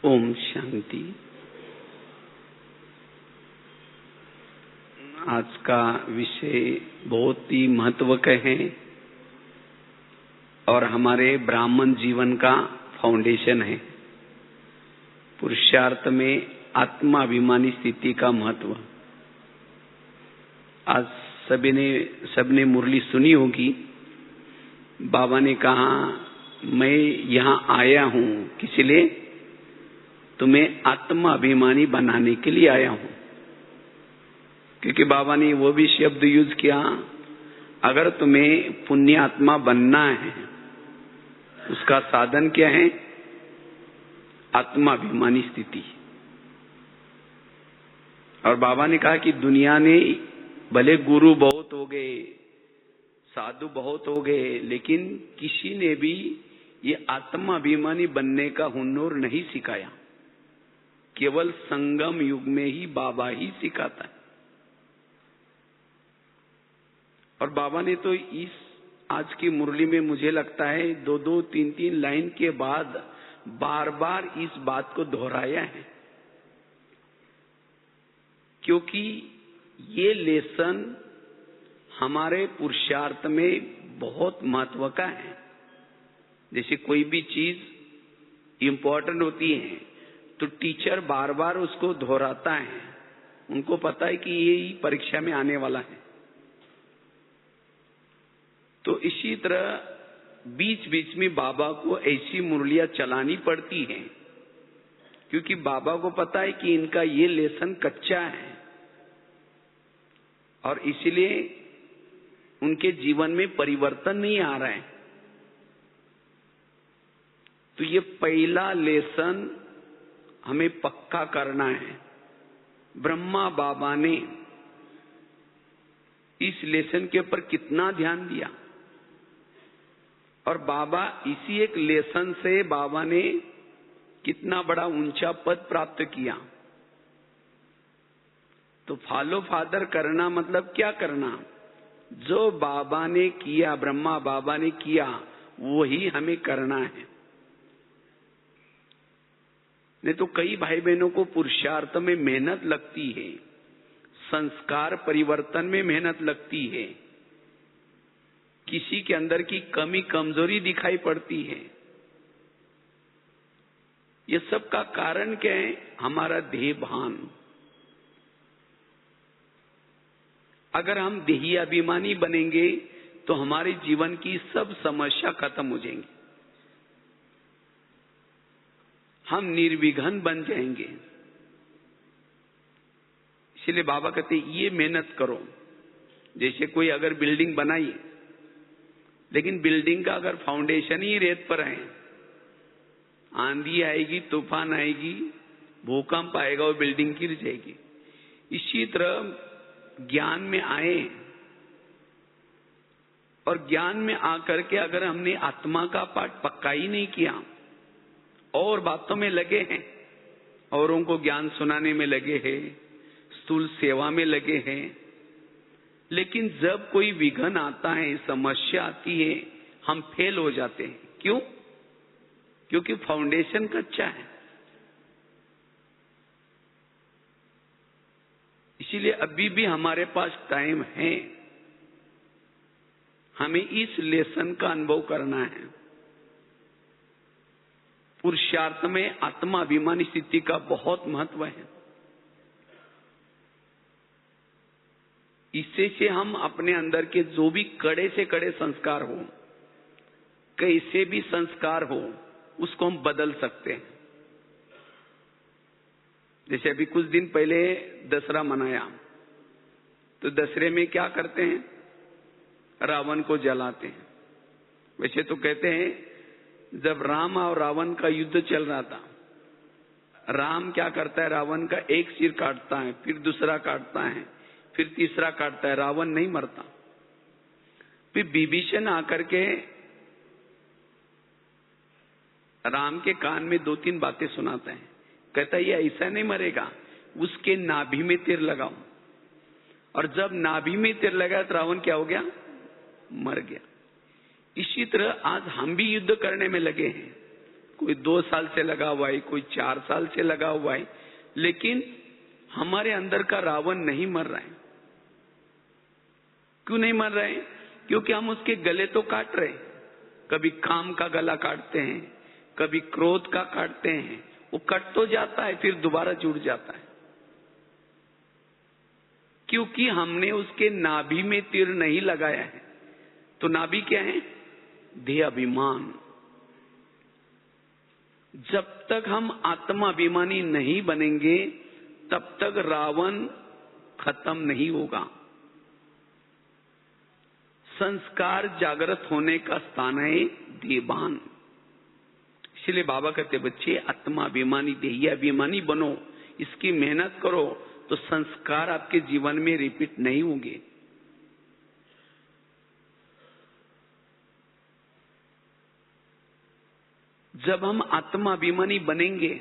ओम शांति। आज का विषय बहुत ही महत्व का है और हमारे ब्राह्मण जीवन का फाउंडेशन है। पुरुषार्थ में आत्माभिमानी स्थिति का महत्व। आज सबने मुरली सुनी होगी। बाबा ने कहा, मैं यहाँ आया हूँ किस लिए? तुम्हें आत्माभिमानी बनाने के लिए आया हूँ। क्योंकि बाबा ने वो भी शब्द यूज किया, अगर तुम्हें पुण्य आत्मा बनना है उसका साधन क्या है? आत्माभिमानी स्थिति। और बाबा ने कहा कि दुनिया ने भले गुरु बहुत हो गए, साधु बहुत हो गए, लेकिन किसी ने भी ये आत्माभिमानी बनने का हुनर नहीं सिखाया। केवल संगम युग में ही बाबा ही सिखाता है। और बाबा ने तो इस आज की मुरली में मुझे लगता है 2-2, 3-3 लाइन के बाद बार बार इस बात को दोहराया है, क्योंकि ये लेसन हमारे पुरुषार्थ में बहुत महत्व का है। जैसे कोई भी चीज इंपॉर्टेंट होती है तो टीचर बार बार उसको दोहराता है। उनको पता है कि ये ही परीक्षा में आने वाला है। तो इसी तरह बीच बीच में बाबा को ऐसी मुरलियां चलानी पड़ती हैं, क्योंकि बाबा को पता है कि इनका ये लेसन कच्चा है और इसलिए उनके जीवन में परिवर्तन नहीं आ रहा है। तो ये पहला लेसन हमें पक्का करना है। ब्रह्मा बाबा ने इस लेसन के ऊपर कितना ध्यान दिया, और बाबा इसी एक लेसन से बाबा ने कितना बड़ा ऊंचा पद प्राप्त किया। तो फॉलो फादर करना मतलब क्या करना? जो बाबा ने किया, ब्रह्मा बाबा ने किया, वही हमें करना है। नहीं तो कई भाई बहनों को पुरुषार्थ में मेहनत लगती है, संस्कार परिवर्तन में मेहनत लगती है, किसी के अंदर की कमी कमजोरी दिखाई पड़ती है। ये सब का कारण क्या है? हमारा देह भान। अगर हम देही अभिमानी बनेंगे तो हमारे जीवन की सब समस्या खत्म हो जाएंगी। हम निर्विघ्न बन जाएंगे। इसलिए बाबा कहते ये मेहनत करो। जैसे कोई अगर बिल्डिंग बनाई, लेकिन बिल्डिंग का अगर फाउंडेशन ही रेत पर है, आंधी आएगी, तूफान आएगी, भूकंप आएगा, वो बिल्डिंग गिर जाएगी। इसी तरह ज्ञान में आए और ज्ञान में आकर के अगर हमने आत्मा का पाठ पक्का ही नहीं किया और बातों में लगे हैं, औरों को ज्ञान सुनाने में लगे हैं, स्थूल सेवा में लगे हैं, लेकिन जब कोई विघ्न आता है, समस्या आती है, हम फेल हो जाते हैं। क्यों? क्योंकि फाउंडेशन कच्चा है। इसीलिए अभी भी हमारे पास टाइम है, हमें इस लेसन का अनुभव करना है। पुरुषार्थ में आत्माभिमानी स्थिति का बहुत महत्व है। इससे से हम अपने अंदर के जो भी कड़े से कड़े संस्कार हो, कैसे भी संस्कार हो, उसको हम बदल सकते हैं। जैसे अभी कुछ दिन पहले दशहरा मनाया, तो दशहरे में क्या करते हैं? रावण को जलाते हैं। वैसे तो कहते हैं जब राम और रावण का युद्ध चल रहा था, राम क्या करता है? रावण का एक सिर काटता है, फिर दूसरा काटता है, फिर तीसरा काटता है, रावण नहीं मरता। फिर विभीषण आकर के राम के कान में 2-3 बातें सुनाता है। कहता है ये ऐसा नहीं मरेगा, उसके नाभि में तीर लगाओ। और जब नाभि में तीर लगा तो रावण क्या हो गया? मर गया। इसी तरह आज हम भी युद्ध करने में लगे हैं। कोई 2 साल से लगा हुआ है, कोई 4 साल से लगा हुआ है, लेकिन हमारे अंदर का रावण नहीं मर रहा है। क्यों नहीं मर रहे हैं? क्योंकि हम उसके गले तो काट रहे हैं। कभी काम का गला काटते हैं, कभी क्रोध का काटते हैं, वो कट तो जाता है, फिर दोबारा जुड़ जाता है, क्योंकि हमने उसके नाभि में तीर नहीं लगाया है। तो नाभि क्या है? देह अभिमान। जब तक हम आत्माभिमानी नहीं बनेंगे तब तक रावण खत्म नहीं होगा। संस्कार जागृत होने का स्थान है देवान। इसलिए बाबा कहते बच्चे आत्माभिमानी देहाभिमानी बनो, इसकी मेहनत करो तो संस्कार आपके जीवन में रिपीट नहीं होंगे। जब हम आत्माभिमानी बनेंगे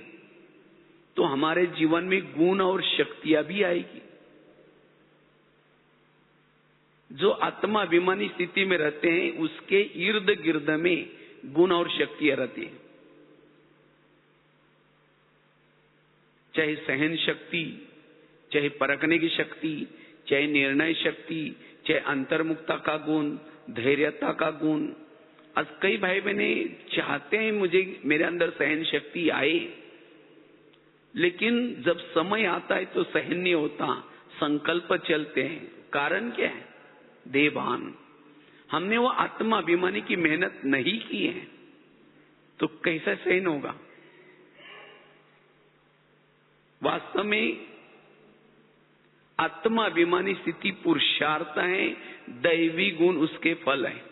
तो हमारे जीवन में गुण और शक्तियां भी आएगी। जो आत्माभिमानी स्थिति में रहते हैं उसके इर्द गिर्द में गुण और शक्तियां रहती हैं, चाहे सहन शक्ति, चाहे परखने की शक्ति, चाहे निर्णय शक्ति, चाहे अंतर्मुखता का गुण, धैर्यता का गुण। आज कई भाई बहने चाहते हैं मुझे मेरे अंदर सहन शक्ति आए, लेकिन जब समय आता है तो सहन नहीं होता, संकल्प चलते हैं। कारण क्या है? देवान। हमने वो आत्माभिमानी की मेहनत नहीं की है, तो कैसा सहन होगा? वास्तव में आत्माभिमानी स्थिति पुरुषार्थ है, दैवी गुण उसके फल है।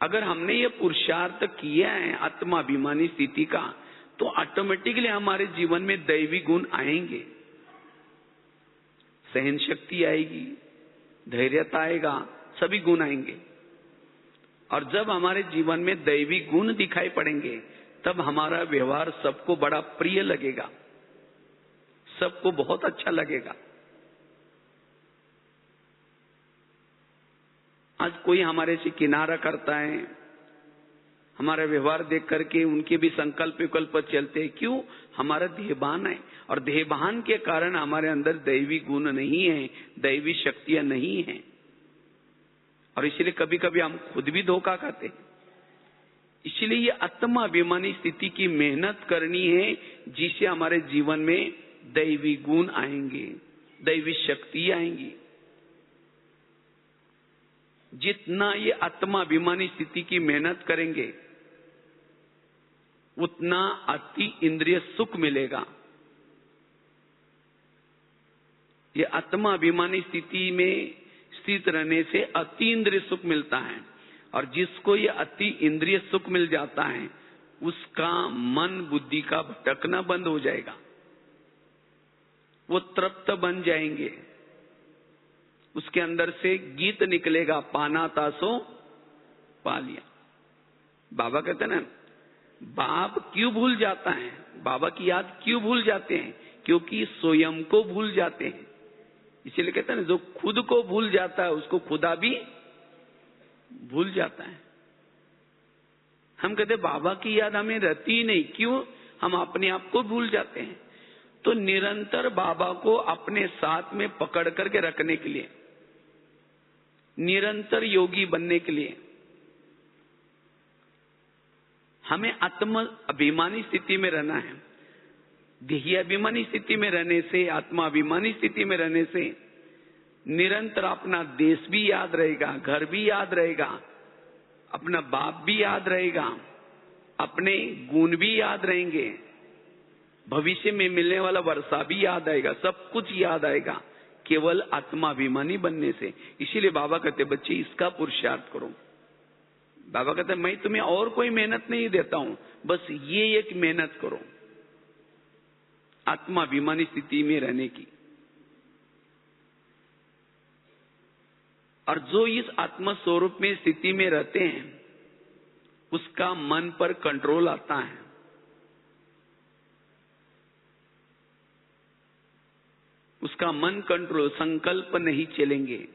अगर हमने ये पुरुषार्थ किया है आत्माभिमानी स्थिति का, तो ऑटोमेटिकली हमारे जीवन में दैवी गुण आएंगे। सहन शक्ति आएगी, धैर्यता आएगा, सभी गुण आएंगे। और जब हमारे जीवन में दैवी गुण दिखाई पड़ेंगे तब हमारा व्यवहार सबको बड़ा प्रिय लगेगा, सबको बहुत अच्छा लगेगा। आज कोई हमारे से किनारा करता है, हमारा व्यवहार देख करके उनके भी संकल्प विकल्प चलते हैं। क्यों? हमारा देहभान है, और देहभान के कारण हमारे अंदर दैवी गुण नहीं है, दैवी शक्तियां नहीं है, और इसलिए कभी कभी हम खुद भी धोखा खाते हैं। इसलिए ये आत्माभिमानी स्थिति की मेहनत करनी है, जिससे हमारे जीवन में दैवी गुण आएंगे, दैवी शक्ति आएंगी। जितना ये आत्माभिमानी स्थिति की मेहनत करेंगे उतना अति इंद्रिय सुख मिलेगा। ये आत्माभिमानी स्थिति में स्थित रहने से अति इंद्रिय सुख मिलता है, और जिसको ये अति इंद्रिय सुख मिल जाता है उसका मन बुद्धि का भटकना बंद हो जाएगा, वो तृप्त बन जाएंगे। उसके अंदर से गीत निकलेगा, पाना तासो पा लिया। बाबा कहते हैं ना, बाप क्यों भूल जाता है, बाबा की याद क्यों भूल जाते हैं? क्योंकि स्वयं को भूल जाते हैं। इसीलिए कहते हैं ना, जो खुद को भूल जाता है उसको खुदा भी भूल जाता है। हम कहते बाबा की याद हमें रहती ही नहीं, क्यों? हम अपने आप को भूल जाते हैं। तो निरंतर बाबा को अपने साथ में पकड़ करके रखने के लिए, निरंतर योगी बनने के लिए हमें आत्म अभिमानी स्थिति में रहना है। देही अभिमानी स्थिति में रहने से, आत्मा अभिमानी स्थिति में रहने से निरंतर अपना देश भी याद रहेगा, घर भी याद रहेगा, अपना बाप भी याद रहेगा, अपने गुण भी याद रहेंगे, भविष्य में मिलने वाला वर्षा भी याद आएगा, सब कुछ याद आएगा केवल आत्माभिमानी बनने से। इसीलिए बाबा कहते बच्चे इसका पुरुषार्थ करो। बाबा कहते मैं तुम्हें और कोई मेहनत नहीं देता हूं, बस ये एक मेहनत करो आत्माभिमानी स्थिति में रहने की। और जो इस आत्म स्वरूप में स्थिति में रहते हैं उसका मन पर कंट्रोल आता है। उसका मन कंट्रोल, संकल्प नहीं चलेंगे।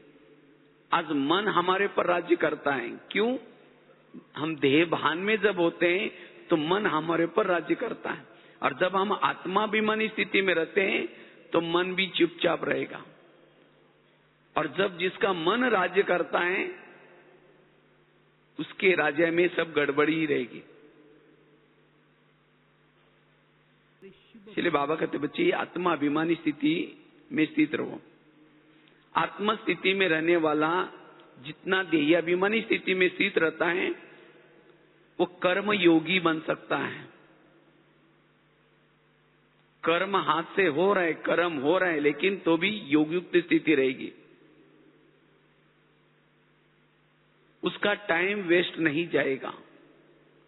आज मन हमारे पर राज्य करता है। क्यों? हम देह भान में जब होते हैं तो मन हमारे ऊपर राज्य करता है, और जब हम आत्माभिमानी स्थिति में रहते हैं तो मन भी चुपचाप रहेगा। और जब जिसका मन राज्य करता है उसके राज्य में सब गड़बड़ी ही रहेगी। इसलिए बाबा कहते बच्चे आत्माभिमानी स्थिति में स्थित रहो। आत्म स्थिति में रहने वाला जितना देहाभिमानी स्थिति में स्थित रहता है वो कर्म योगी बन सकता है। कर्म हाथ से हो रहा है, कर्म हो रहा है, लेकिन तो भी योगयुक्त स्थिति रहेगी। उसका टाइम वेस्ट नहीं जाएगा।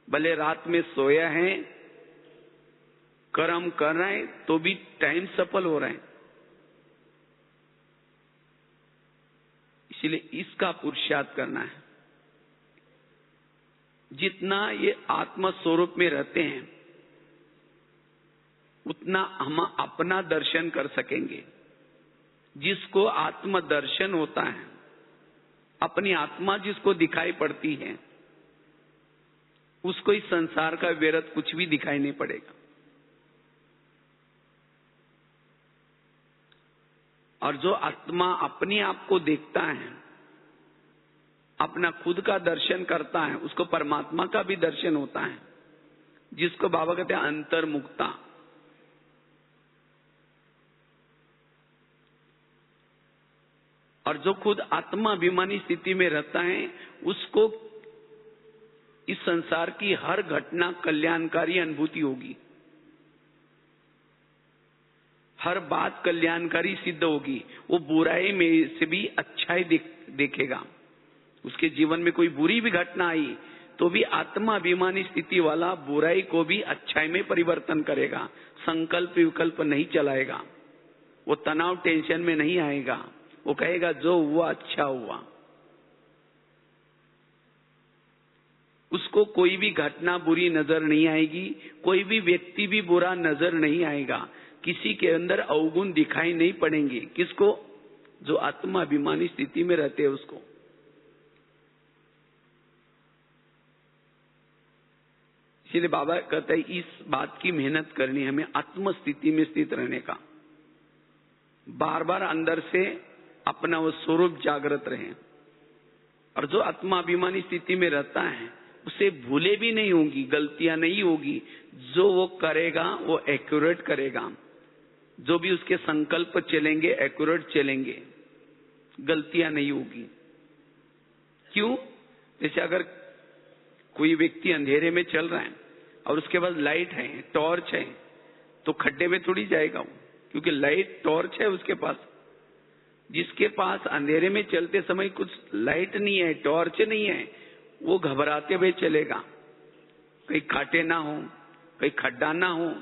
भले रात में सोया है, कर्म कर रहा है, तो भी टाइम सफल हो रहा है। इसलिए इसका पुरुषार्थ करना है। जितना ये आत्म स्वरूप में रहते हैं उतना हम अपना दर्शन कर सकेंगे। जिसको आत्म दर्शन होता है, अपनी आत्मा जिसको दिखाई पड़ती है, उसको इस संसार का व्यर्थ कुछ भी दिखाई नहीं पड़ेगा। और जो आत्मा अपने आप को देखता है, अपना खुद का दर्शन करता है, उसको परमात्मा का भी दर्शन होता है, जिसको बाबा कहते हैं अंतर्मुक्ता। और जो खुद आत्माभिमानी स्थिति में रहता है उसको इस संसार की हर घटना कल्याणकारी अनुभूति होगी, हर बात कल्याणकारी सिद्ध होगी। वो बुराई में से भी अच्छाई देखेगा। उसके जीवन में कोई बुरी भी घटना आई तो भी आत्माभिमानी स्थिति वाला बुराई को भी अच्छाई में परिवर्तन करेगा। संकल्प विकल्प नहीं चलाएगा, वो तनाव टेंशन में नहीं आएगा। वो कहेगा जो हुआ अच्छा हुआ। उसको कोई भी घटना बुरी नजर नहीं आएगी, कोई भी व्यक्ति भी बुरा नजर नहीं आएगा, किसी के अंदर अवगुण दिखाई नहीं पड़ेंगे। किसको? जो आत्माभिमानी स्थिति में रहते हैं उसको। इसलिए बाबा कहते हैं इस बात की मेहनत करनी, हमें आत्म स्थिति में स्थित रहने का। बार बार अंदर से अपना वो स्वरूप जागृत रहे। और जो आत्माभिमानी स्थिति में रहता है उसे भूले भी नहीं होंगी, गलतियां नहीं होगी। जो वो करेगा वो एक्यूरेट करेगा। जो भी उसके संकल्प चलेंगे एक्यूरेट चलेंगे, गलतियां नहीं होगी। क्यों? जैसे अगर कोई व्यक्ति अंधेरे में चल रहा है और उसके पास लाइट है, टॉर्च है, तो खड्डे में थोड़ी जाएगा वो, क्योंकि लाइट टॉर्च है उसके पास। जिसके पास अंधेरे में चलते समय कुछ लाइट नहीं है, टॉर्च नहीं है, वो घबराते हुए चलेगा, कहीं कांटे ना हो, कहीं खड्डा ना हो।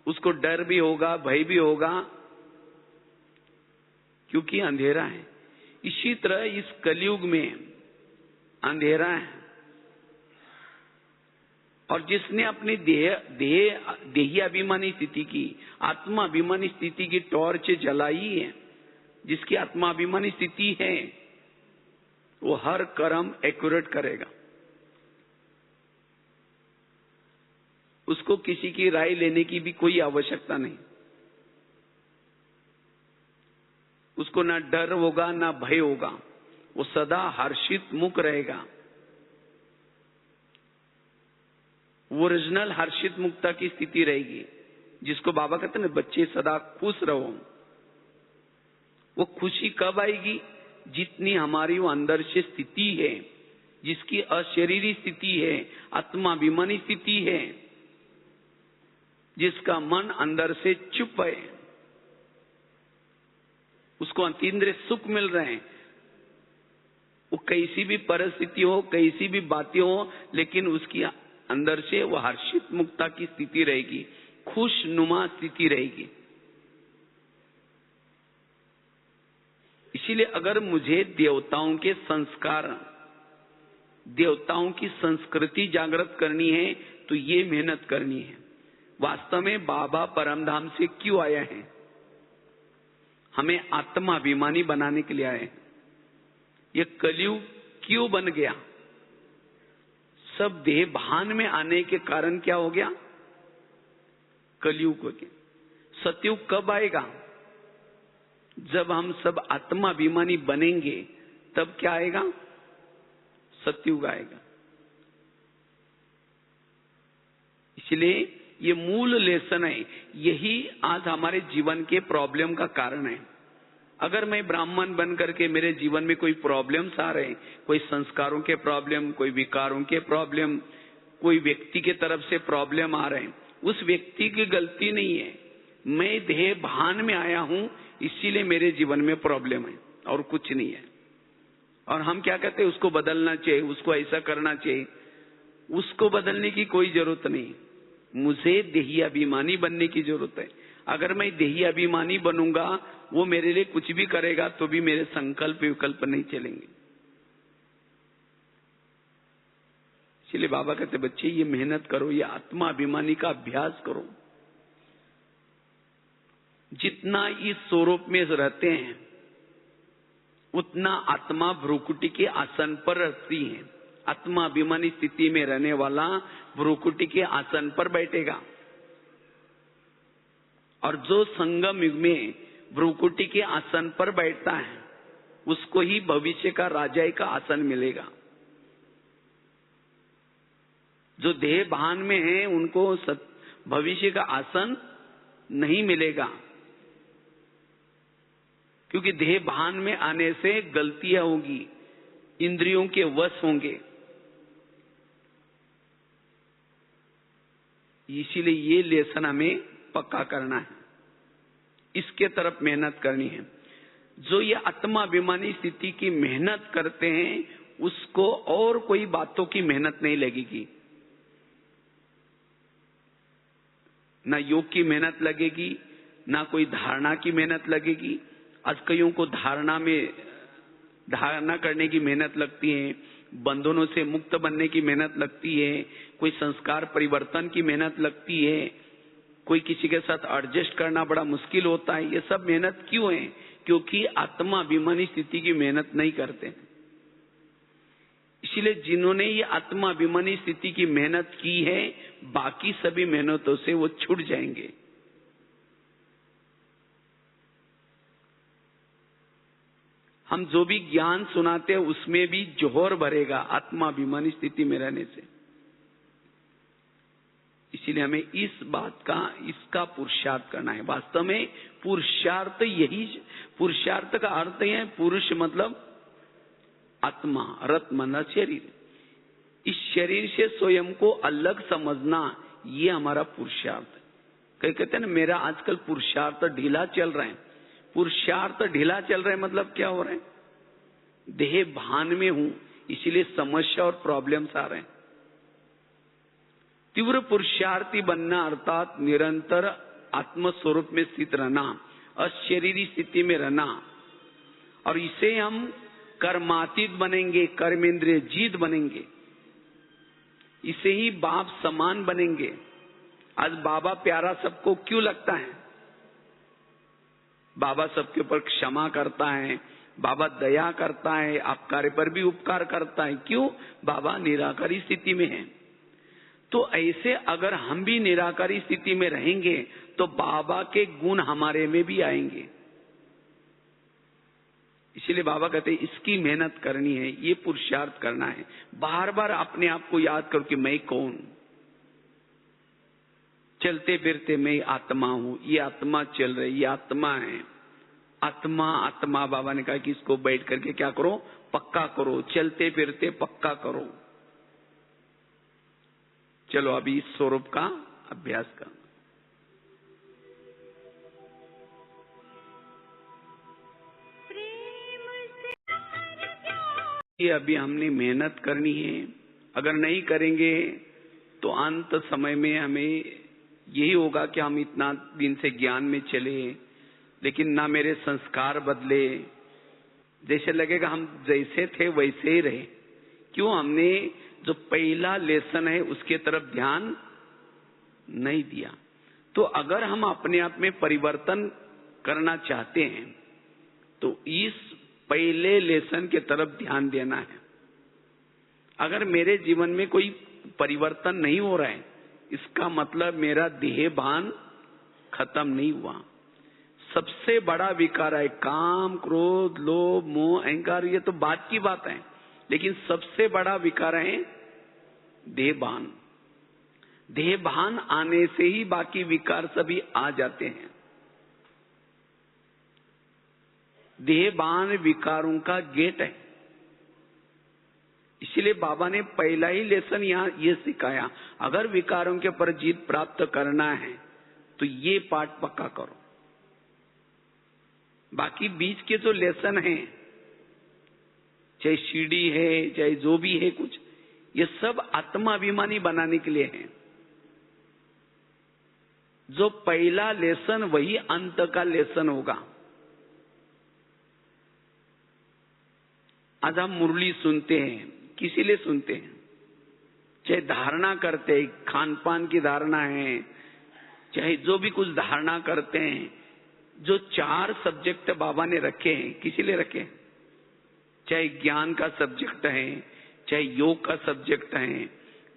उसको डर भी होगा, भय भी होगा, क्योंकि अंधेरा है। इसी तरह इस कलयुग में अंधेरा है। और जिसने अपनी देही अभिमानी स्थिति की, आत्मा अभिमानी स्थिति की टॉर्च जलाई है, जिसकी आत्माभिमानी स्थिति है, वो हर कर्म एक्यूरेट करेगा। उसको किसी की राय लेने की भी कोई आवश्यकता नहीं। उसको ना डर होगा ना भय होगा, वो सदा हर्षित मुख रहेगा। ओरिजिनल हर्षित मुक्ता की स्थिति रहेगी, जिसको बाबा कहते हैं ना बच्चे सदा खुश रहो। वो खुशी कब आएगी? जितनी हमारी वो अंदर से स्थिति है, जिसकी अशरीरी स्थिति है, आत्माभिमानी स्थिति है, जिसका मन अंदर से चुप है, उसको अतीन्द्रिय सुख मिल रहे हैं। वो कैसी भी परिस्थिति हो, कैसी भी बातें हो, लेकिन उसकी अंदर से वो हर्षित मुक्ता की स्थिति रहेगी, खुशनुमा स्थिति रहेगी। इसीलिए अगर मुझे देवताओं के संस्कार, देवताओं की संस्कृति जागृत करनी है तो ये मेहनत करनी है। वास्तव में बाबा परमधाम से क्यों आया है? हमें आत्माभिमानी बनाने के लिए आए हैं। ये कलयुग क्यों बन गया? सब देह भान में आने के कारण क्या हो गया? कलयुग हो गया। सतयुग कब आएगा? जब हम सब आत्माभिमानी बनेंगे तब क्या आएगा? सतयुग आएगा। इसलिए ये मूल लेसन है, यही आज हमारे जीवन के प्रॉब्लम का कारण है। अगर मैं ब्राह्मण बन करके मेरे जीवन में कोई प्रॉब्लम्स आ रहे हैं, कोई संस्कारों के प्रॉब्लम, कोई विकारों के प्रॉब्लम, कोई व्यक्ति के तरफ से प्रॉब्लम आ रहे हैं, उस व्यक्ति की गलती नहीं है। मैं देह भान में आया हूं, इसीलिए मेरे जीवन में प्रॉब्लम है और कुछ नहीं है। और हम क्या कहते हैं? उसको बदलना चाहिए, उसको ऐसा करना चाहिए। उसको बदलने की कोई जरूरत नहीं, मुझे देही अभिमानी बनने की जरूरत है। अगर मैं देही अभिमानी बनूंगा, वो मेरे लिए कुछ भी करेगा तो भी मेरे संकल्प विकल्प नहीं चलेंगे। इसलिए बाबा कहते बच्चे ये मेहनत करो, ये आत्मा अभिमानी का अभ्यास करो। जितना इस स्वरूप में रहते हैं उतना आत्मा भ्रुकुटी के आसन पर रहती है। आत्मा अभिमानी स्थिति में रहने वाला भ्रुकुटी के आसन पर बैठेगा, और जो संगम युग में भ्रुकुटी के आसन पर बैठता है उसको ही भविष्य का राजा का आसन मिलेगा। जो देह भान में है उनको भविष्य का आसन नहीं मिलेगा, क्योंकि देह भान में आने से गलतियां होगी, इंद्रियों के वश होंगे। इसीलिए ये लेसन हमें पक्का करना है, इसके तरफ मेहनत करनी है। जो ये आत्माभिमानी स्थिति की मेहनत करते हैं उसको और कोई बातों की मेहनत नहीं लगेगी, ना योग की मेहनत लगेगी, ना कोई धारणा की मेहनत लगेगी। आज कईयों को धारणा करने की मेहनत लगती है, बंधनों से मुक्त बनने की मेहनत लगती है, कोई संस्कार परिवर्तन की मेहनत लगती है, कोई किसी के साथ एडजस्ट करना बड़ा मुश्किल होता है। ये सब मेहनत क्यों है? क्योंकि आत्मा अभिमानी स्थिति की मेहनत नहीं करते। इसलिए जिन्होंने ये आत्मा अभिमानी स्थिति की मेहनत की है, बाकी सभी मेहनतों से वो छूट जाएंगे। हम जो भी ज्ञान सुनाते हैं उसमें भी जोहर भरेगा आत्माभिमानी स्थिति में रहने से। इसीलिए हमें इस बात का, इसका पुरुषार्थ करना है। वास्तव में पुरुषार्थ यही, पुरुषार्थ का अर्थ है पुरुष मतलब आत्मा, रत मन शरीर। इस शरीर से स्वयं को अलग समझना, ये हमारा पुरुषार्थ है। कई कहते हैं ना मेरा आजकल पुरुषार्थ ढीला चल रहा है। पुरुषार्थ ढीला चल रहा है मतलब क्या हो रहा है? देह भान में हूं, इसीलिए समस्या और प्रॉब्लम्स आ रहे हैं। तीव्र पुरुषार्थी बनना अर्थात निरंतर आत्मस्वरूप में स्थित रहना, अशरीरी स्थिति में रहना, और इसे हम कर्मातीत बनेंगे, कर्मेंद्रिय जीत बनेंगे, इसे ही बाप समान बनेंगे। आज बाबा प्यारा सबको क्यों लगता है? बाबा सबके ऊपर क्षमा करता है, बाबा दया करता है, आपकार पर भी उपकार करता है। क्यों? बाबा निराकारी स्थिति में है। तो ऐसे अगर हम भी निराकारी स्थिति में रहेंगे तो बाबा के गुण हमारे में भी आएंगे। इसलिए बाबा कहते हैं इसकी मेहनत करनी है, ये पुरुषार्थ करना है। बार बार अपने आप को याद करो कि मैं कौन। चलते फिरते मैं आत्मा हूं, ये आत्मा चल रही, ये आत्मा है। आत्मा आत्मा बाबा ने कहा कि इसको बैठ करके क्या करो? पक्का करो, चलते फिरते पक्का करो। चलो अभी इस स्वरूप का अभ्यास करना। ये अभी हमने मेहनत करनी है। अगर नहीं करेंगे तो अंत समय में हमें यही होगा कि हम इतना दिन से ज्ञान में चले लेकिन ना मेरे संस्कार बदले, जैसे लगेगा हम जैसे थे वैसे ही रहे। क्यों? हमने जो पहला लेसन है उसके तरफ ध्यान नहीं दिया। तो अगर हम अपने आप में परिवर्तन करना चाहते हैं तो इस पहले लेसन के तरफ ध्यान देना है। अगर मेरे जीवन में कोई परिवर्तन नहीं हो रहा है, इसका मतलब मेरा देह भान खत्म नहीं हुआ। सबसे बड़ा विकार है काम, क्रोध, लोभ, मोह, अहंकार, ये तो बात की बात है, लेकिन सबसे बड़ा विकार है देहभान। देहभान आने से ही बाकी विकार सभी आ जाते हैं। देहभान विकारों का गेट है। इसलिए बाबा ने पहला ही लेसन यहां ये सिखाया, अगर विकारों के ऊपर जीत प्राप्त करना है तो ये पाठ पक्का करो। बाकी बीच के जो लेसन हैं, चाहे सीढ़ी है, चाहे जो भी है कुछ, ये सब आत्माभिमानी बनाने के लिए है। जो पहला लेसन वही अंत का लेसन होगा। आज हम मुरली सुनते हैं, किसी लिए सुनते हैं? चाहे धारणा करते हैं, खान पान की धारणा है, चाहे जो भी कुछ धारणा करते हैं, जो 4 सब्जेक्ट बाबा ने रखे हैं, किसी लिए रखे हैं? चाहे ज्ञान का सब्जेक्ट है, चाहे योग का सब्जेक्ट है,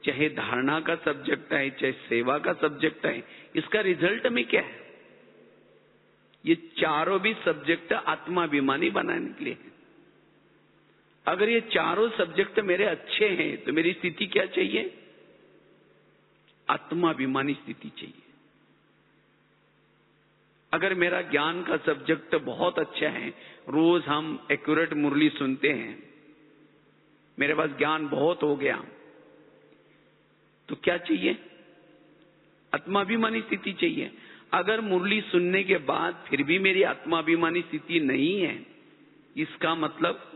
चाहे धारणा का सब्जेक्ट है, चाहे सेवा का सब्जेक्ट है, इसका रिजल्ट में क्या है? ये चारों भी सब्जेक्ट आत्माभिमानी बनाने के लिए है। अगर ये चारों सब्जेक्ट मेरे अच्छे हैं तो मेरी स्थिति क्या चाहिए? आत्माभिमानी स्थिति चाहिए। अगर मेरा ज्ञान का सब्जेक्ट बहुत अच्छा है, रोज हम एक्यूरेट मुरली सुनते हैं, मेरे पास ज्ञान बहुत हो गया, तो क्या चाहिए? आत्माभिमानी स्थिति चाहिए। अगर मुरली सुनने के बाद फिर भी मेरी आत्माभिमानी स्थिति नहीं है, इसका मतलब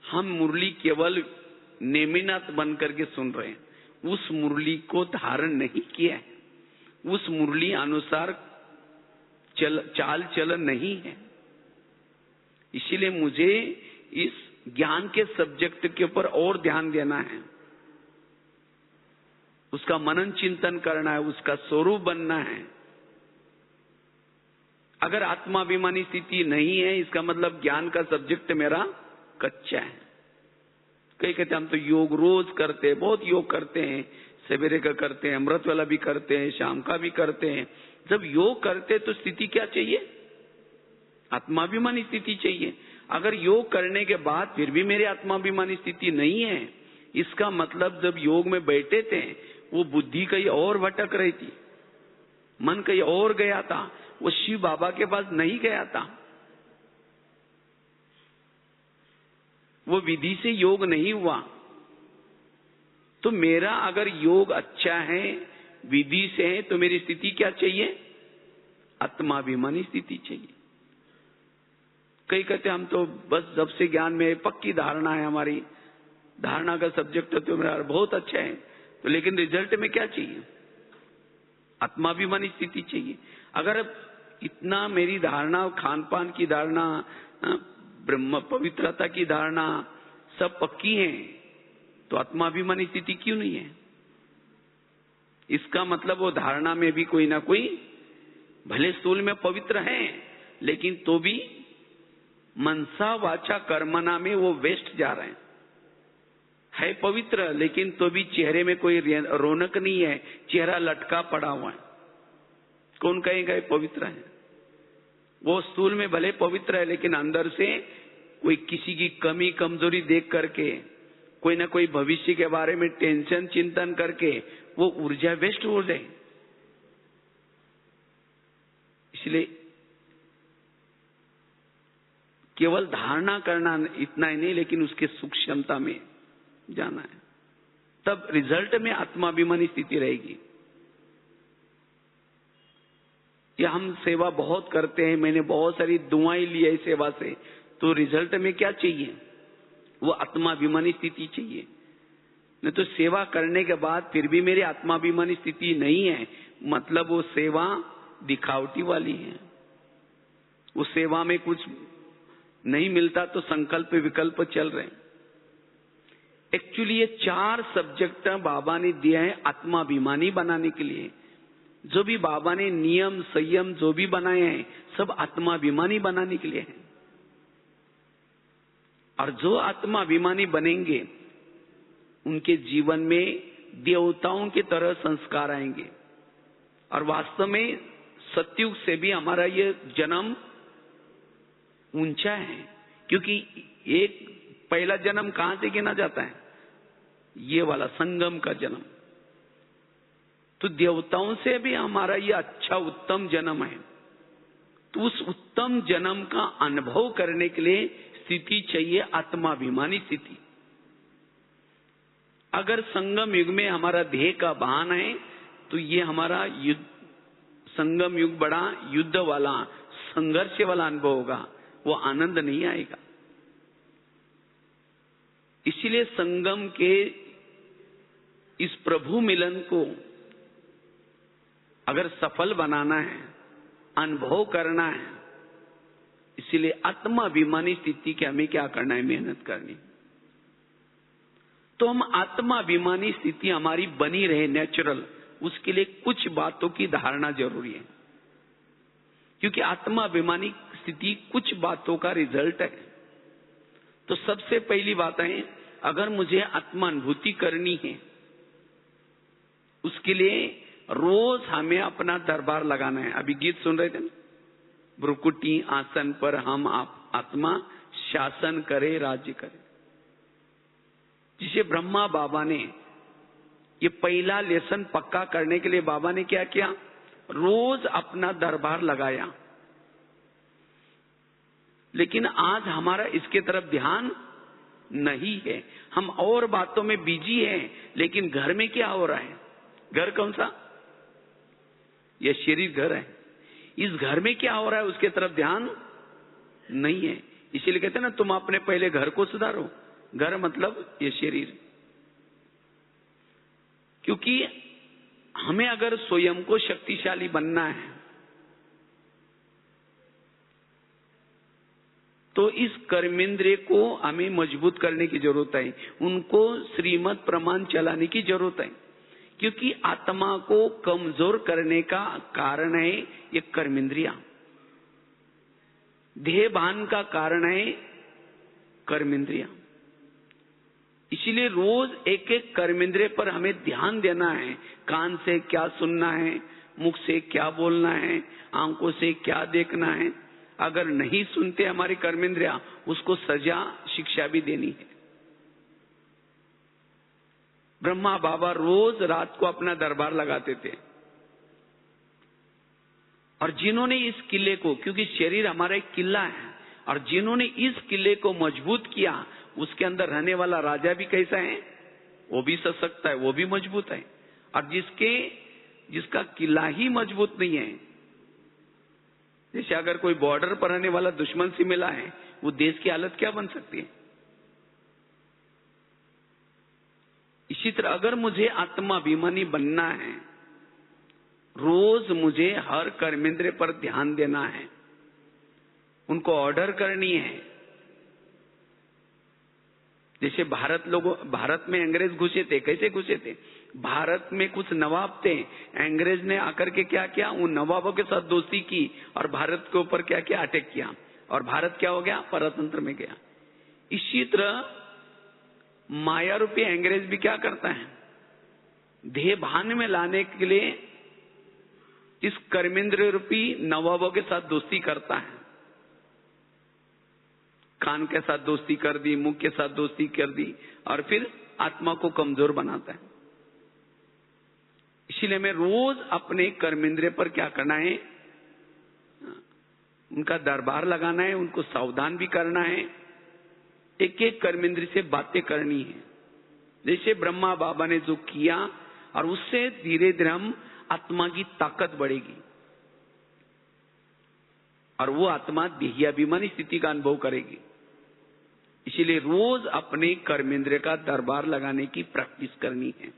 हम मुरली केवल नेमिनाथ बन करके सुन रहे हैं, उस मुरली को धारण नहीं किया है, उस मुरली अनुसार चाल चलन नहीं है। इसीलिए मुझे इस ज्ञान के सब्जेक्ट के ऊपर और ध्यान देना है, उसका मनन चिंतन करना है, उसका स्वरूप बनना है। अगर आत्माभिमानी स्थिति नहीं है, इसका मतलब ज्ञान का सब्जेक्ट मेरा कच्चा है। कई कहते हम तो योग रोज करते हैं, बहुत योग करते हैं, सवेरे का करते हैं, अमृत वाला भी करते हैं, शाम का भी करते हैं। जब योग करते तो स्थिति क्या चाहिए? आत्माभिमानी स्थिति चाहिए। अगर योग करने के बाद फिर भी मेरी आत्माभिमानी स्थिति नहीं है, इसका मतलब जब योग में बैठे थे वो बुद्धि कहीं और भटक रही थी, मन कहीं और गया था, वो शिव बाबा के पास नहीं गया था, वो विधि से योग नहीं हुआ। तो मेरा अगर योग अच्छा है, विधि से है, तो मेरी स्थिति क्या चाहिए? आत्माभिमानी स्थिति चाहिए। कई कहते हम तो बस जब से ज्ञान में पक्की धारणा है, हमारी धारणा का सब्जेक्ट तो मेरा बहुत अच्छा है, तो लेकिन रिजल्ट में क्या चाहिए? आत्माभिमानी स्थिति चाहिए। अगर इतना मेरी धारणा, खान पान की धारणा, ब्रह्म पवित्रता की धारणा सब पक्की है, तो आत्माभिमानी स्थिति क्यों नहीं है? इसका मतलब वो धारणा में भी कोई ना कोई, भले स्थूल में पवित्र है, लेकिन तो भी मनसा वाचा कर्मना में वो वेस्ट जा रहे हैं। है पवित्र, लेकिन तो भी चेहरे में कोई रौनक नहीं है, चेहरा लटका पड़ा हुआ है। कौन कहेगा पवित्र है? वो स्थूल में भले पवित्र है, लेकिन अंदर से कोई किसी की कमी कमजोरी देख करके, कोई ना कोई भविष्य के बारे में टेंशन चिंतन करके वो ऊर्जा वेस्ट हो जाए। इसलिए केवल धारणा करना इतना ही नहीं, लेकिन उसके सूक्ष्मता में जाना है, तब रिजल्ट में आत्माभिमानी स्थिति रहेगी। या हम सेवा बहुत करते हैं, मैंने बहुत सारी दुआएं ली है सेवा से, तो रिजल्ट में क्या चाहिए? वो आत्माभिमानी स्थिति चाहिए। नहीं तो सेवा करने के बाद फिर भी मेरी आत्माभिमानी स्थिति नहीं है, मतलब वो सेवा दिखावटी वाली है। उस सेवा में कुछ नहीं मिलता तो संकल्प विकल्प चल रहे हैं। एक्चुअली ये 4 सब्जेक्ट बाबा ने दिया है आत्माभिमानी बनाने के लिए। जो भी बाबा ने नियम संयम जो भी बनाए हैं, सब आत्माभिमानी बनाने के लिए हैं। और जो आत्माभिमानी बनेंगे उनके जीवन में देवताओं की तरह संस्कार आएंगे। और वास्तव में सतयुग से भी हमारा ये जन्म ऊंचा है, क्योंकि एक पहला जन्म कहां से गिना जाता है? ये वाला संगम का जन्म। तो देवताओं से भी हमारा ये अच्छा उत्तम जन्म है। तो उस उत्तम जन्म का अनुभव करने के लिए स्थिति चाहिए, आत्माभिमानी स्थिति। अगर संगम युग में हमारा ध्येय का भान है तो ये हमारा युद्ध, संगम युग बड़ा युद्ध वाला, संघर्ष वाला अनुभव होगा, वो आनंद नहीं आएगा। इसलिए संगम के इस प्रभु मिलन को अगर सफल बनाना है, अनुभव करना है, इसलिए आत्माभिमानी स्थिति के हमें क्या करना है? मेहनत करनी। तो हम आत्माभिमानी स्थिति हमारी बनी रहे नेचुरल, उसके लिए कुछ बातों की धारणा जरूरी है, क्योंकि आत्माभिमानी स्थिति कुछ बातों का रिजल्ट है। तो सबसे पहली बात है, अगर मुझे आत्मानुभूति करनी है, उसके लिए रोज हमें अपना दरबार लगाना है। अभी गीत सुन रहे थे ना, भ्रुकुटी आसन पर हम आत्मा शासन करे राज्य करे। जिसे ब्रह्मा बाबा ने ये पहला लेसन पक्का करने के लिए बाबा ने क्या किया? रोज अपना दरबार लगाया। लेकिन आज हमारा इसके तरफ ध्यान नहीं है, हम और बातों में बिजी हैं। लेकिन घर में क्या हो रहा है? घर कौन सा? यह शरीर घर है। इस घर में क्या हो रहा है उसके तरफ ध्यान नहीं है। इसीलिए कहते हैं ना, तुम अपने पहले घर को सुधारो। घर मतलब ये शरीर। क्योंकि हमें अगर स्वयं को शक्तिशाली बनना है तो इस कर्मेंद्रिय को हमें मजबूत करने की जरूरत है, उनको श्रीमत प्रमाण चलाने की जरूरत है। क्योंकि आत्मा को कमजोर करने का कारण है ये कर्मेंद्रिया, देह भान का कारण है कर्मेंद्रिया। इसीलिए रोज एक एक कर्मेंद्रिय पर हमें ध्यान देना है। कान से क्या सुनना है, मुख से क्या बोलना है, आंखों से क्या देखना है। अगर नहीं सुनते हमारी कर्मेंद्रिया, उसको सजा शिक्षा भी देनी है। ब्रह्मा बाबा रोज रात को अपना दरबार लगाते थे। और जिन्होंने इस किले को, क्योंकि शरीर हमारा एक किला है, और जिन्होंने इस किले को मजबूत किया, उसके अंदर रहने वाला राजा भी कैसा है? वो भी सशक्त है, वो भी मजबूत है। और जिसका किला ही मजबूत नहीं है, जैसे अगर कोई बॉर्डर पर रहने वाला दुश्मन से मिला है, वो देश की हालत क्या बन सकती है? इसी तरह अगर मुझे आत्माभिमानी बनना है, रोज मुझे हर कर्मेंद्रिय पर ध्यान देना है, उनको ऑर्डर करनी है। जैसे भारत में अंग्रेज घुसे थे। कैसे घुसे थे? भारत में कुछ नवाब थे, अंग्रेज ने आकर के क्या किया? उन नवाबों के साथ दोस्ती की और भारत के ऊपर क्या किया? अटैक किया, और भारत क्या हो गया? परतंत्र में गया। इसी तरह माया रूपी अंग्रेज भी क्या करता है? देह भान में लाने के लिए इस कर्मेंद्र रूपी नवाबों के साथ दोस्ती करता है। कान के साथ दोस्ती कर दी, मुख के साथ दोस्ती कर दी, और फिर आत्मा को कमजोर बनाता है। इसीलिए मैं रोज अपने कर्मेंद्रिय पर क्या करना है? उनका दरबार लगाना है, उनको सावधान भी करना है। एक एक कर्मेंद्रिय से बातें करनी है, जैसे ब्रह्मा बाबा ने जो किया, और उससे धीरे धीरे हम आत्मा की ताकत बढ़ेगी और वो आत्मा देहाभिमानी स्थिति का अनुभव करेगी। इसीलिए रोज अपने कर्मेंद्रिय का दरबार लगाने की प्रैक्टिस करनी है।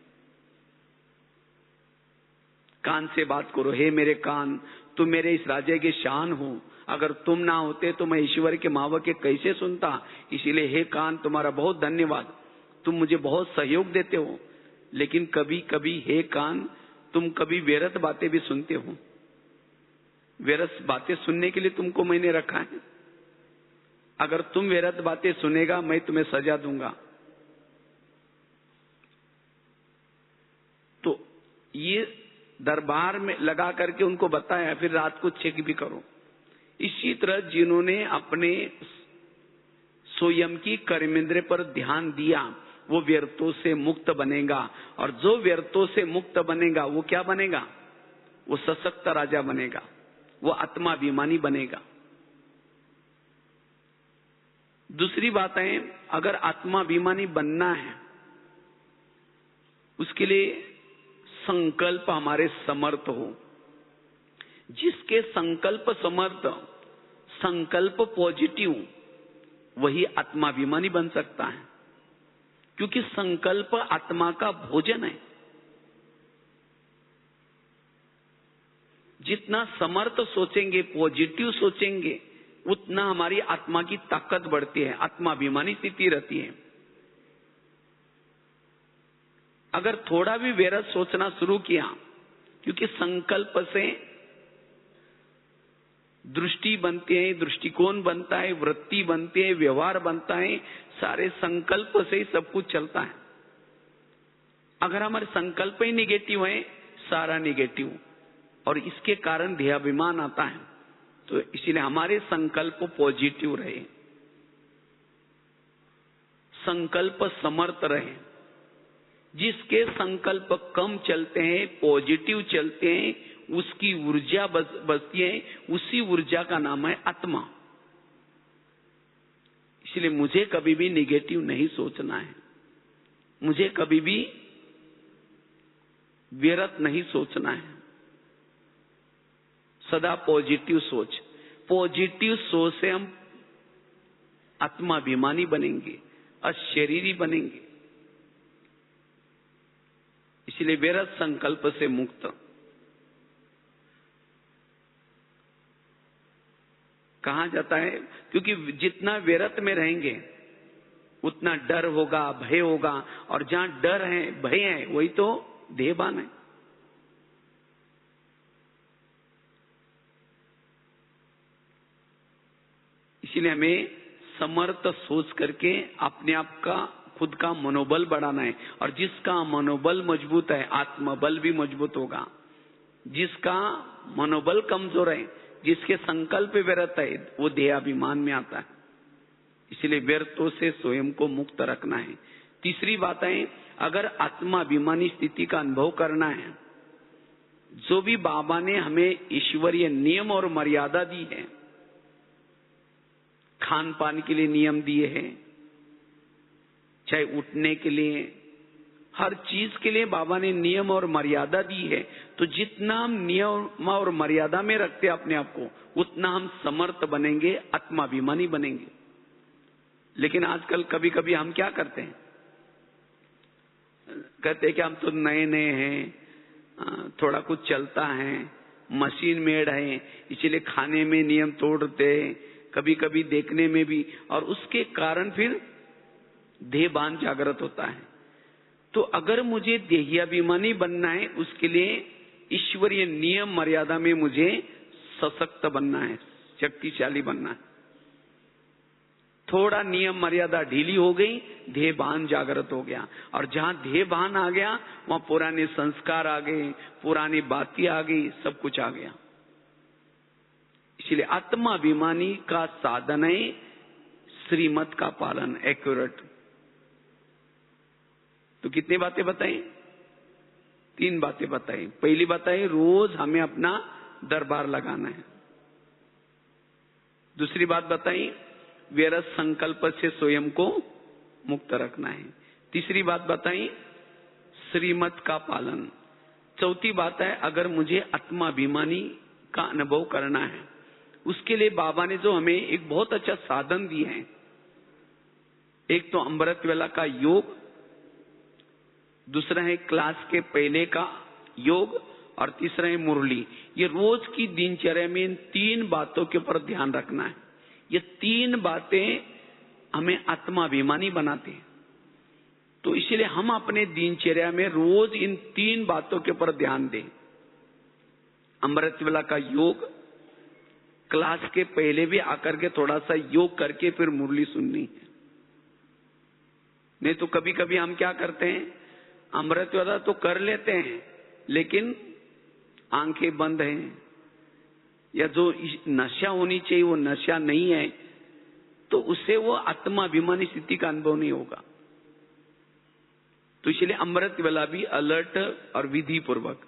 कान से बात करो, हे मेरे कान, तुम मेरे इस राज्य के शान हो। अगर तुम ना होते तो मैं ईश्वर के महावाक्य कैसे सुनता। इसीलिए हे कान, तुम्हारा बहुत धन्यवाद, तुम मुझे बहुत सहयोग देते हो। लेकिन कभी कभी हे कान, तुम कभी व्यर्थ बातें भी सुनते हो। व्यर्थ बातें सुनने के लिए तुमको मैंने रखा है। अगर तुम व्यर्थ बातें सुनेगा, मैं तुम्हें सजा दूंगा। ये दरबार में लगा करके उनको बताया, फिर रात को चेक भी करो। इसी तरह जिन्होंने अपने स्वयं की कर्मेंद्रिय पर ध्यान दिया वो व्यर्थों से मुक्त बनेगा, और जो व्यर्थों से मुक्त बनेगा वो क्या बनेगा? वो सशक्त राजा बनेगा, वो आत्माभिमानी बनेगा। दूसरी बात है, अगर आत्माभिमानी बनना है उसके लिए संकल्प हमारे समर्थ हो। जिसके संकल्प समर्थ, संकल्प पॉजिटिव, वही आत्माभिमानी बन सकता है, क्योंकि संकल्प आत्मा का भोजन है। जितना समर्थ सोचेंगे, पॉजिटिव सोचेंगे, उतना हमारी आत्मा की ताकत बढ़ती है, आत्माभिमानी स्थिति रहती है। अगर थोड़ा भी व्यर्थ सोचना शुरू किया, क्योंकि संकल्प से दृष्टि बनती है, दृष्टिकोण बनता है, वृत्ति बनती है, व्यवहार बनता है, सारे संकल्प से ही सब कुछ चलता है। अगर हमारे संकल्प ही निगेटिव है, सारा निगेटिव, और इसके कारण ध्येयाभिमान आता है। तो इसलिए हमारे संकल्प पॉजिटिव रहे, संकल्प समर्थ रहे। जिसके संकल्प कम चलते हैं, पॉजिटिव चलते हैं, उसकी ऊर्जा बचती है, उसी ऊर्जा का नाम है आत्मा। इसलिए मुझे कभी भी निगेटिव नहीं सोचना है, मुझे कभी भी व्यर्थ नहीं सोचना है, सदा पॉजिटिव सोच। पॉजिटिव सोच से हम आत्माभिमानी बनेंगे, अशरीरी बनेंगे। इसलिए व्यर्थ संकल्प से मुक्त। कहा जाता है, क्योंकि जितना व्यर्थ में रहेंगे उतना डर होगा, भय होगा, और जहां डर है, भय है, वही तो देहभान है। इसलिए हमें समर्थ सोच करके अपने आप का, खुद का मनोबल बढ़ाना है। और जिसका मनोबल मजबूत है, आत्मबल भी मजबूत होगा। जिसका मनोबल कमजोर है, जिसके संकल्प व्यर्थ है, वो देहाभिमान में आता है। इसलिए व्यर्थों से स्वयं को मुक्त रखना है। तीसरी बात है, अगर आत्माभिमानी स्थिति का अनुभव करना है, जो भी बाबा ने हमें ईश्वरीय नियम और मर्यादा दी है, खान पान के लिए नियम दिए हैं, चाहे उठने के लिए, हर चीज के लिए बाबा ने नियम और मर्यादा दी है। तो जितना हम नियम और मर्यादा में रखते हैं अपने आप को, उतना हम समर्थ बनेंगे, आत्माभिमानी बनेंगे। लेकिन आजकल कभी कभी हम क्या करते हैं, कहते हैं कि हम तो नए नए हैं, थोड़ा कुछ चलता है, मशीन मेड है, इसलिए खाने में नियम तोड़ते, कभी कभी देखने में भी, और उसके कारण फिर देहभान जागृत होता है। तो अगर मुझे देहाभिमानी बनना है, उसके लिए ईश्वरीय नियम मर्यादा में मुझे सशक्त बनना है, शक्तिशाली बनना है। थोड़ा नियम मर्यादा ढीली हो गई, देहभान जागृत हो गया, और जहां देहभान आ गया वहां पुराने संस्कार आ गए, पुरानी बातें आ गई, सब कुछ आ गया। इसलिए आत्माभिमानी का साधन है श्रीमत का पालन, एक्यूरेट। तो कितनी बातें बताई? 3 बातें बताई। पहली बात है, रोज हमें अपना दरबार लगाना है। दूसरी बात बताई, व्यर्थ संकल्प से स्वयं को मुक्त रखना है। तीसरी बात बताई, श्रीमत का पालन। चौथी बात है, अगर मुझे आत्माभिमानी का अनुभव करना है, उसके लिए बाबा ने जो हमें एक बहुत अच्छा साधन दिए हैं, एक तो अमृत वेला का योग, दूसरा है क्लास के पहले का योग, और तीसरा है मुरली। ये रोज की दिनचर्या में इन 3 बातों के ऊपर ध्यान रखना है। ये 3 बातें हमें आत्माभिमानी बनाती हैं। तो इसलिए हम अपने दिनचर्या में रोज इन 3 बातों के ऊपर ध्यान दें। अमृत वेला का योग, क्लास के पहले भी आकर के थोड़ा सा योग करके फिर मुरली सुननी है। नहीं तो कभी कभी हम क्या करते हैं, अमृत वेला तो कर लेते हैं, लेकिन आंखें बंद हैं, या जो नशा होनी चाहिए वो नशा नहीं है, तो उससे वो आत्माभिमानी स्थिति का अनुभव नहीं होगा। तो इसलिए अमृत वेला भी अलर्ट और विधि पूर्वक,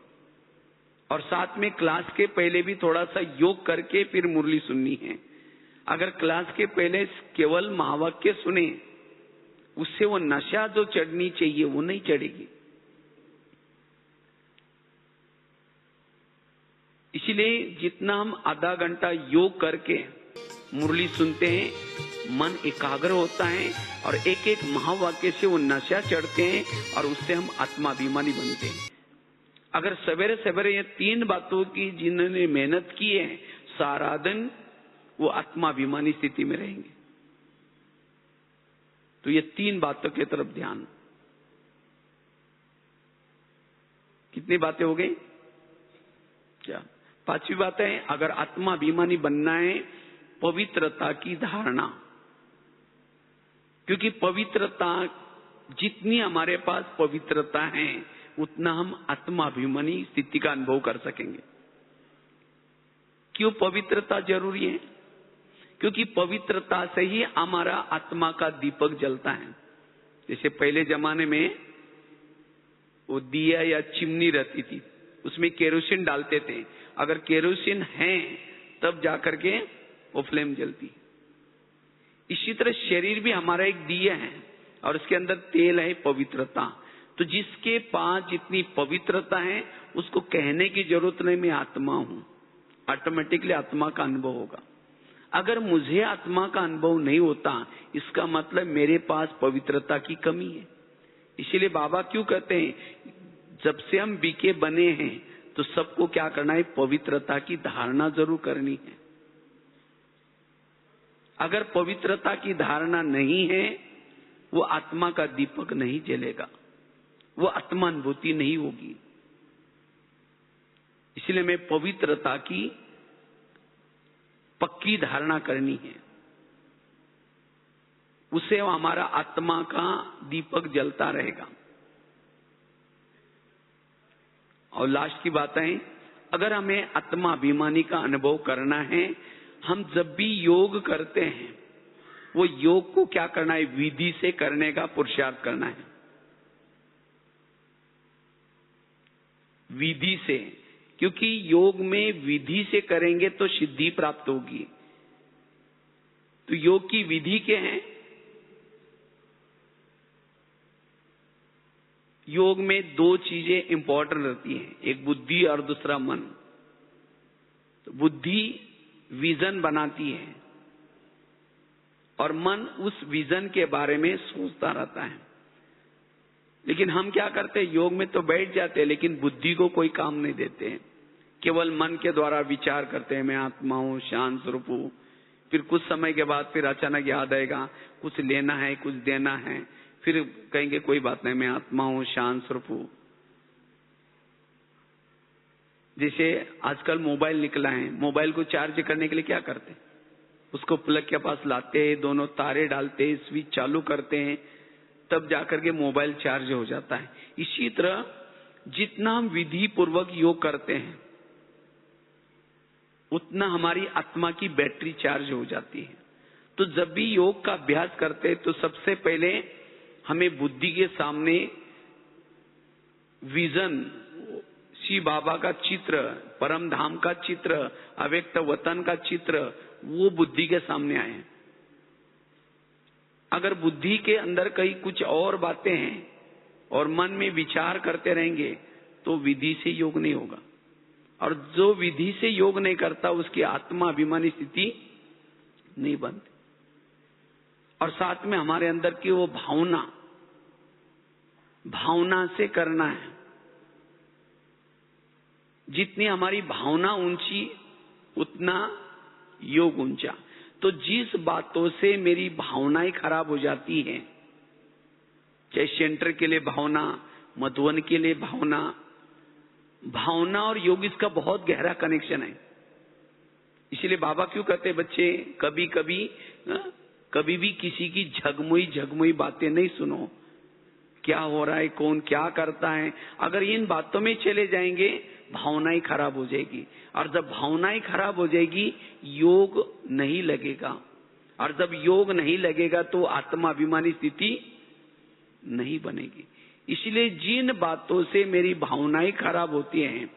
और साथ में क्लास के पहले भी थोड़ा सा योग करके फिर मुरली सुननी है। अगर क्लास के पहले केवल महावाक्य सुने, उससे वो नशा जो चढ़नी चाहिए वो नहीं चढ़ेगी। इसलिए जितना हम आधा घंटा योग करके मुरली सुनते हैं, मन एकाग्र होता है और एक एक महावाक्य से वो नशा चढ़ते हैं और उससे हम आत्माभिमानी बनते हैं। अगर सवेरे सवेरे ये 3 बातों की जिन्होंने मेहनत की है, सारा दिन वो आत्माभिमानी स्थिति में रहेंगे। तो ये 3 बातों की तरफ ध्यान। कितनी बातें हो गई? क्या? 5वीं बात है, अगर आत्माभिमानी बनना है, पवित्रता की धारणा। क्योंकि पवित्रता, जितनी हमारे पास पवित्रता है, उतना हम आत्माभिमानी स्थिति का अनुभव कर सकेंगे। क्यों पवित्रता जरूरी है? क्योंकि पवित्रता से ही हमारा आत्मा का दीपक जलता है। जैसे पहले जमाने में वो दिया या चिमनी रहती थी, उसमें केरोसिन डालते थे। अगर केरोसिन है तब जाकर के वो फ्लेम जलती। इसी तरह शरीर भी हमारा एक दिया है और उसके अंदर तेल है, पवित्रता। तो जिसके पास जितनी पवित्रता है, उसको कहने की जरूरत नहीं मैं आत्मा हूं, ऑटोमेटिकली आत्मा का अनुभव होगा। अगर मुझे आत्मा का अनुभव नहीं होता, इसका मतलब मेरे पास पवित्रता की कमी है। इसीलिए बाबा क्यों कहते हैं, जब से हम बीके बने हैं तो सबको क्या करना है, पवित्रता की धारणा जरूर करनी है। अगर पवित्रता की धारणा नहीं है, वो आत्मा का दीपक नहीं जलेगा, वो आत्मानुभूति नहीं होगी। इसलिए मैं पवित्रता की पक्की धारणा करनी है, उससे हमारा आत्मा का दीपक जलता रहेगा। और लास्ट की बात है, अगर हमें आत्माभिमानी का अनुभव करना है, हम जब भी योग करते हैं, वो योग को क्या करना है, विधि से करने का पुरुषार्थ करना है। विधि से, क्योंकि योग में विधि से करेंगे तो सिद्धि प्राप्त होगी। तो योग की विधि क्या है? योग में 2 चीजें इंपॉर्टेंट रहती हैं, एक बुद्धि और दूसरा मन। तो बुद्धि विजन बनाती है और मन उस विजन के बारे में सोचता रहता है। लेकिन हम क्या करते हैं, योग में तो बैठ जाते हैं लेकिन बुद्धि को कोई काम नहीं देते हैं, केवल मन के द्वारा विचार करते हैं, मैं आत्मा हूं, शांत स्वरूप हूं। फिर कुछ समय के बाद फिर अचानक याद आएगा कुछ लेना है, कुछ देना है, फिर कहेंगे कोई बात नहीं, मैं आत्मा हूं, शांत स्वरूप हूं। जैसे आजकल मोबाइल निकला है, मोबाइल को चार्ज करने के लिए क्या करते हैं, उसको प्लग के पास लाते हैं, दोनों तारे डालते हैं, स्विच चालू करते हैं, तब जाकर के मोबाइल चार्ज हो जाता है। इसी तरह जितना हम विधि पूर्वक योग करते हैं, उतना हमारी आत्मा की बैटरी चार्ज हो जाती है। तो जब भी योग का अभ्यास करते हैं, तो सबसे पहले हमें बुद्धि के सामने विजन, शिव बाबा का चित्र, परम धाम का चित्र, अव्यक्त वतन का चित्र, वो बुद्धि के सामने आए। अगर बुद्धि के अंदर कहीं कुछ और बातें हैं और मन में विचार करते रहेंगे, तो विधि से योग नहीं होगा। और जो विधि से योग नहीं करता, उसकी आत्मा अभिमानी स्थिति नहीं बनती। और साथ में हमारे अंदर की वो भावना से करना है। जितनी हमारी भावना ऊंची, उतना योग ऊंचा। तो जिस बातों से मेरी भावनाएं खराब हो जाती हैं, चाहे सेंटर के लिए भावना, मधुवन के लिए भावना और योग, इसका बहुत गहरा कनेक्शन है। इसलिए बाबा क्यों कहते हैं, बच्चे कभी भी किसी की झगमुई बातें नहीं सुनो। क्या हो रहा है, कौन क्या करता है, अगर इन बातों में चले जाएंगे भावनाएं खराब हो जाएगी, और जब भावनाएं खराब हो जाएगी योग नहीं लगेगा, और जब योग नहीं लगेगा तो आत्माभिमानी स्थिति नहीं बनेगी। इसलिए जिन बातों से मेरी भावनाएं खराब होती हैं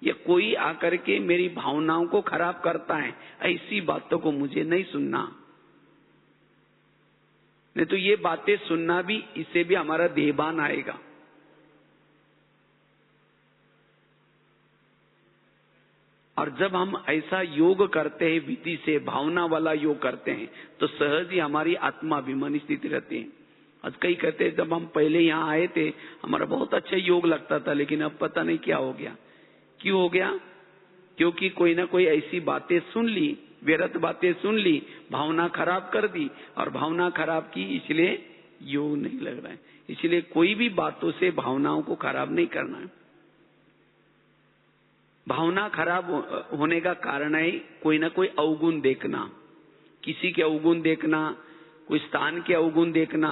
या कोई आकर के मेरी भावनाओं को खराब करता है, ऐसी बातों को मुझे नहीं सुनना। नहीं तो ये बातें सुनना भी, इससे भी हमारा देहभान आएगा। और जब हम ऐसा योग करते हैं, विधि से भावना वाला योग करते हैं, तो सहज ही हमारी आत्माभिमानी स्थिति रहती है। आज कई कहते हैं जब हम पहले यहाँ आए थे हमारा बहुत अच्छा योग लगता था, लेकिन अब पता नहीं क्या हो गया। क्यों हो गया? क्योंकि कोई ना कोई ऐसी बातें सुन ली, व्यर्थ बातें सुन ली, भावना खराब कर दी, और भावना खराब की इसलिए योग नहीं लग रहा है। इसलिए कोई भी बातों से भावनाओं को खराब नहीं करना है। भावना खराब होने का कारण है कोई ना कोई अवगुण देखना, किसी के अवगुण देखना, कोई स्थान के अवगुण देखना।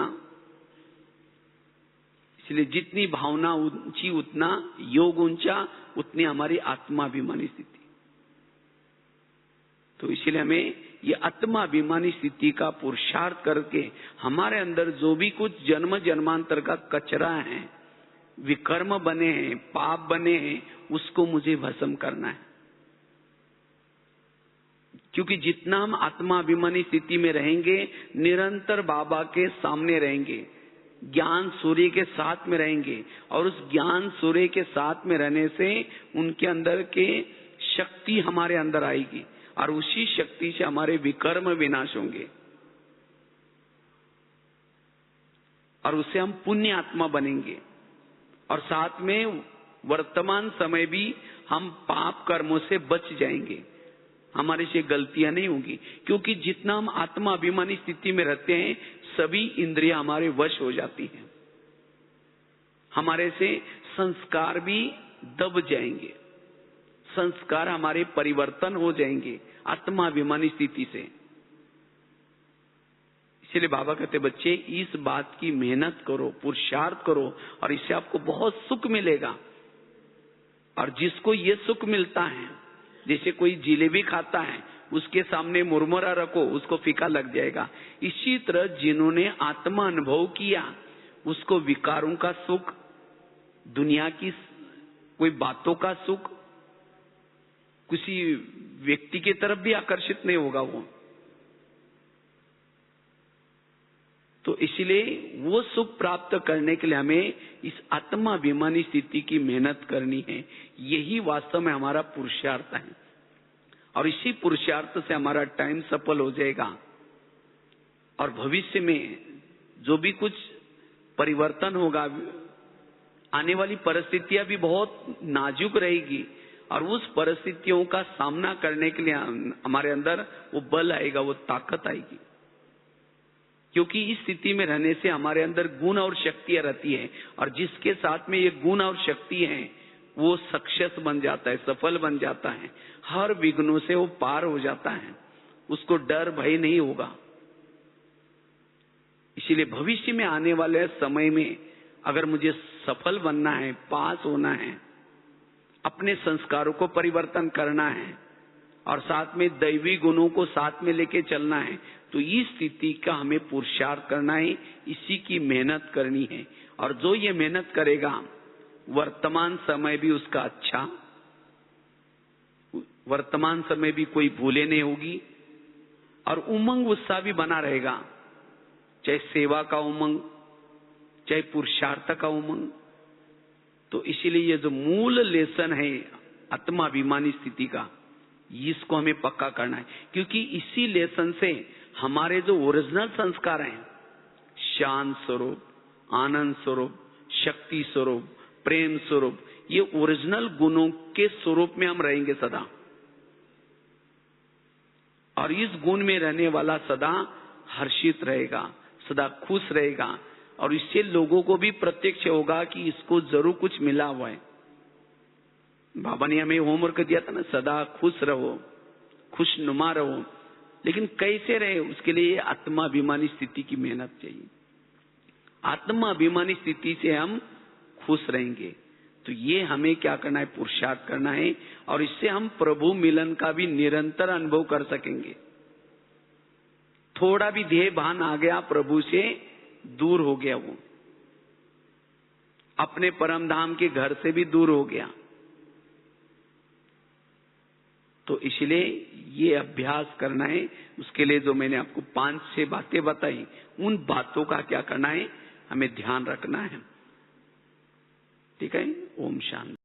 इसलिए जितनी भावना ऊंची उतना योग ऊंचा, उतनी हमारी आत्माभिमानी स्थिति। तो इसलिए हमें ये आत्माभिमानी स्थिति का पुरुषार्थ करके हमारे अंदर जो भी कुछ जन्म जन्मांतर का कचरा है, विकर्म बने हैं, पाप बने हैं, उसको मुझे भस्म करना है। क्योंकि जितना हम आत्माभिमानी स्थिति में रहेंगे, निरंतर बाबा के सामने रहेंगे, ज्ञान सूर्य के साथ में रहेंगे, और उस ज्ञान सूर्य के साथ में रहने से उनके अंदर के शक्ति हमारे अंदर आएगी, और उसी शक्ति से हमारे विकर्म विनाश होंगे, और उससे हम पुण्य आत्मा बनेंगे। और साथ में वर्तमान समय भी हम पाप कर्मों से बच जाएंगे, हमारे से गलतियां नहीं होंगी। क्योंकि जितना हम आत्माभिमानी स्थिति में रहते हैं, सभी इंद्रियां हमारे वश हो जाती हैं, हमारे से संस्कार भी दब जाएंगे, संस्कार हमारे परिवर्तन हो जाएंगे आत्माभिमानी स्थिति से। इसलिए बाबा कहते बच्चे इस बात की मेहनत करो, पुरुषार्थ करो, और इससे आपको बहुत सुख मिलेगा। और जिसको ये सुख मिलता है, जैसे कोई जिलेबी खाता है, उसके सामने मुरमुरा रखो, उसको फीका लग जाएगा। इसी तरह जिन्होंने आत्मा अनुभव किया, उसको विकारों का सुख, दुनिया की कोई बातों का सुख, किसी व्यक्ति की तरफ भी आकर्षित नहीं होगा वो। तो इसलिए वो सुख प्राप्त करने के लिए हमें इस आत्माभिमानी स्थिति की मेहनत करनी है। यही वास्तव में हमारा पुरुषार्थ है, और इसी पुरुषार्थ से हमारा टाइम सफल हो जाएगा। और भविष्य में जो भी कुछ परिवर्तन होगा, आने वाली परिस्थितियां भी बहुत नाजुक रहेगी, और उस परिस्थितियों का सामना करने के लिए हमारे अंदर वो बल आएगा, वो ताकत आएगी। क्योंकि इस स्थिति में रहने से हमारे अंदर गुण और शक्तियां रहती है, और जिसके साथ में ये गुण और शक्ति है वो सक्सेस बन जाता है, सफल बन जाता है, हर विघ्नों से वो पार हो जाता है, उसको डर भय नहीं होगा। इसीलिए भविष्य में आने वाले समय में अगर मुझे सफल बनना है, पास होना है, अपने संस्कारों को परिवर्तन करना है, और साथ में दैवी गुणों को साथ में लेके चलना है, तो इस स्थिति का हमें पुरुषार्थ करना है, इसी की मेहनत करनी है। और जो ये मेहनत करेगा, वर्तमान समय भी उसका अच्छा, वर्तमान समय भी कोई भूले नहीं होगी, और उमंग उत्साह भी बना रहेगा, चाहे सेवा का उमंग, चाहे पुरुषार्थ का उमंग। तो इसीलिए ये जो मूल लेसन है आत्माभिमानी स्थिति का, इसको हमें पक्का करना है। क्योंकि इसी लेसन से हमारे जो ओरिजिनल संस्कार हैं, शांत स्वरूप, आनंद स्वरूप, शक्ति स्वरूप, प्रेम स्वरूप, ये ओरिजिनल गुणों के स्वरूप में हम रहेंगे सदा। और इस गुण में रहने वाला सदा हर्षित रहेगा, सदा खुश रहेगा, और इससे लोगों को भी प्रत्यक्ष होगा कि इसको जरूर कुछ मिला हुआ है। बाबा ने हमें होमवर्क दिया था ना, सदा खुश रहो, खुशनुमा रहो। लेकिन कैसे रहे, उसके लिए आत्माभिमानी स्थिति की मेहनत चाहिए। आत्म अभिमानी स्थिति से हम खुश रहेंगे। तो ये हमें क्या करना है, पुरुषार्थ करना है, और इससे हम प्रभु मिलन का भी निरंतर अनुभव कर सकेंगे। थोड़ा भी देह भान आ गया, प्रभु से दूर हो गया, वो अपने परम धाम के घर से भी दूर हो गया। तो इसलिए ये अभ्यास करना है। उसके लिए जो मैंने आपको 5-6 बातें बताई, उन बातों का क्या करना है, हमें ध्यान रखना है। ठीक है। ओम शांति।